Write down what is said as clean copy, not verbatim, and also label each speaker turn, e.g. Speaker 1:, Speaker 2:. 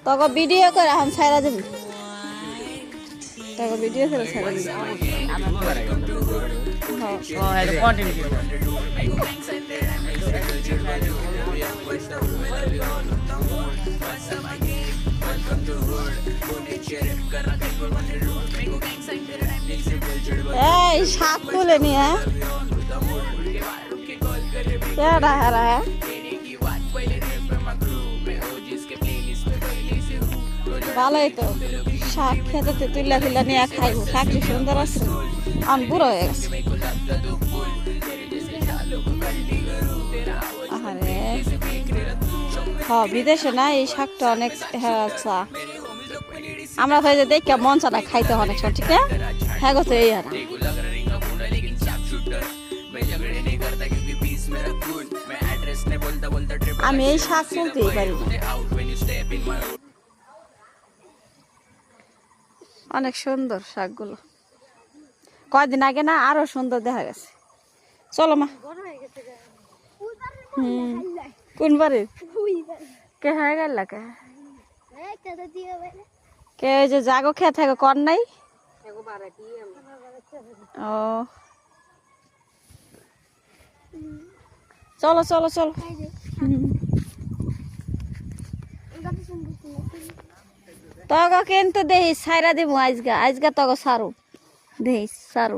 Speaker 1: তোকে ভিডিও করে এখন ছাইরা দেব তোকে ভিডিও করে ছাইরা দেব এই শাক তুলে নিয়ে কেডা হারা ভালোই তো শাক খেতে তুইলা তুইলা নিয়ে খাইব শাকটি সুন্দর আছে আমি বুড়ো হয়ে গেছে আরে বিদেশে না এই শাকটা অনেক আচ্ছা আমরা তো দেখে মন চাটা খাইতে অনেক সময় ঠিক হ্যাঁ গো তো এই আর আমি এই শাক তুলতেই পারি না অনেক সুন্দর শাকগুলো কয়দিন আগে না আরো সুন্দর দেখা গেছে চলো মা কোন বাড়ি কে হয়ে গেল কে যে জাগো খেয়ে থাকে কর নাই ও চলো চলো চলো তগো কিন্তু দেখিস ছাইরা দিব আজগা আজগা তগো সারু দেখিস সারু